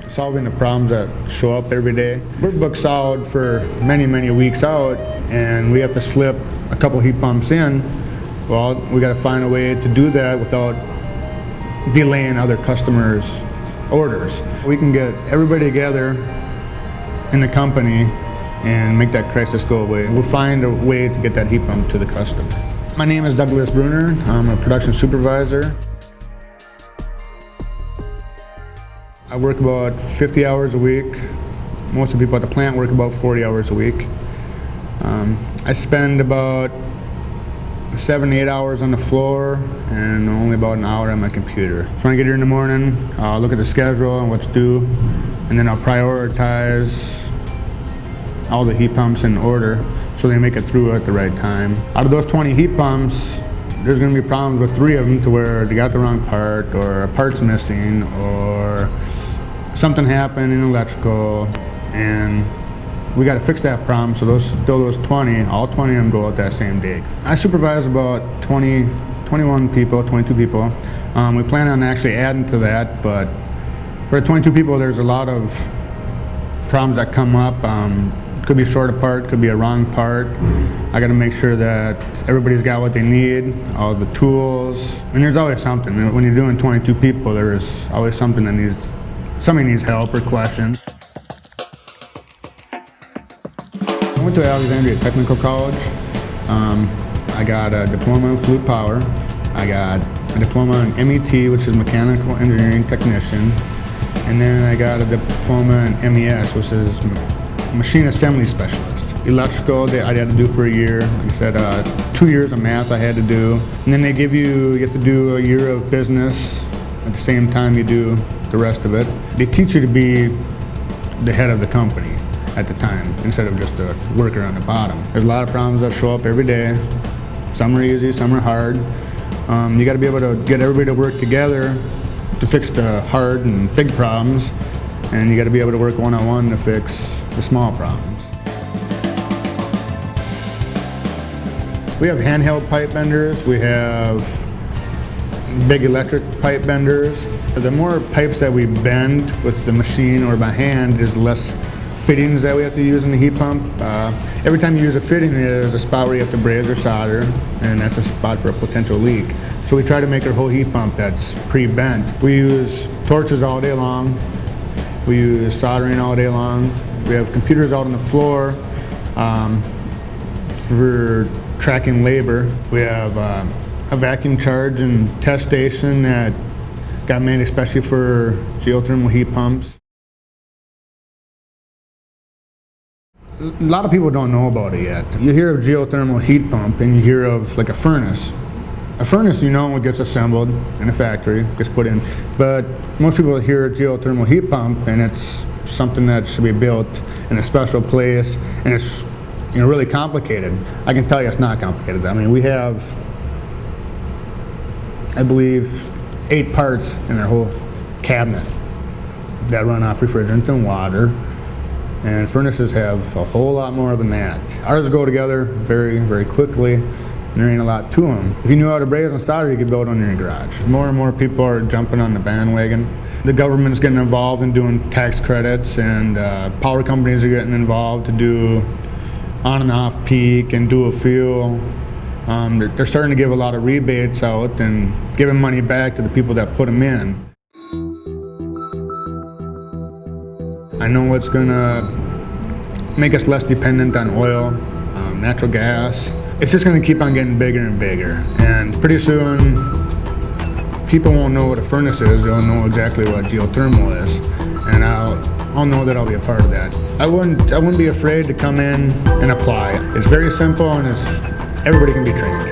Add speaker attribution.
Speaker 1: Solving the problems that show up every day. We're booked out for many, many weeks out, and we have to slip a couple heat pumps in. Well, we got to find a way to do that without delaying other customers' orders. We can get everybody together in the company and make that crisis go away. We'll find a way to get that heat pump to the customer. My name is Douglas Bruner. I'm a production supervisor. I work about 50 hours a week. Most of the people at the plant work about 40 hours a week. I spend about 7 to 8 hours on the floor and only about an hour on my computer. So when I get here in the morning, I'll look at the schedule and what's due, and then I'll prioritize all the heat pumps in order so they make it through at the right time. Out of those 20 heat pumps, there's going to be problems with 3 of them to where they got the wrong part, or a part's missing, or something happened in electrical, and we got to fix that problem. So those 20, all 20 of them go out that same day. I supervise about 21 people, 22 people. We plan on actually adding to that, but for 22 people, there's a lot of problems that come up. Could be short a part, could be a wrong part. I got to make sure that everybody's got what they need, all the tools, and there's always something. When you're doing 22 people, there's always something that somebody needs help or questions. I went to Alexandria Technical College. I got a diploma in fluid power. I got a diploma in MET, which is Mechanical Engineering Technician. And then I got a diploma in MES, which is Machine Assembly Specialist. Electrical, I had to do for a year. Like I said, 2 years of math I had to do. And then you have to do a year of business at the same time you do the rest of it. They teach you to be the head of the company at the time, instead of just a worker on the bottom. There's a lot of problems that show up every day. Some are easy, some are hard. You got to be able to get everybody to work together to fix the hard and big problems, and you got to be able to work one-on-one to fix the small problems. We have handheld pipe benders. We have big electric pipe benders. The more pipes that we bend with the machine or by hand, is less fittings that we have to use in the heat pump. Every time you use a fitting, there's a spot where you have to braze or solder, and that's a spot for a potential leak. So we try to make our whole heat pump that's pre-bent. We use torches all day long. We use soldering all day long. We have computers out on the floor for tracking labor. We have a vacuum charge and test station that got made especially for geothermal heat pumps. A lot of people don't know about it yet. You hear of geothermal heat pump and you hear of like a furnace. A furnace, you know, it gets assembled in a factory, gets put in. But most people hear geothermal heat pump and it's something that should be built in a special place, and it's really complicated. I can tell you it's not complicated. I mean, we have, I believe, 8 parts in our whole cabinet that run off refrigerant and water. And furnaces have a whole lot more than that. Ours go together very, very quickly, and there ain't a lot to them. If you knew how to braze and solder, you could build one in your garage. More and more people are jumping on the bandwagon. The government's getting involved in doing tax credits, and power companies are getting involved to do on and off peak and dual fuel. They're starting to give a lot of rebates out and giving money back to the people that put them in. I know it's gonna make us less dependent on oil, natural gas. It's just gonna keep on getting bigger and bigger. And pretty soon, people won't know what a furnace is. They'll know exactly what geothermal is. And I'll know that I'll be a part of that. I wouldn't be afraid to come in and apply. It's very simple, and everybody can be trained.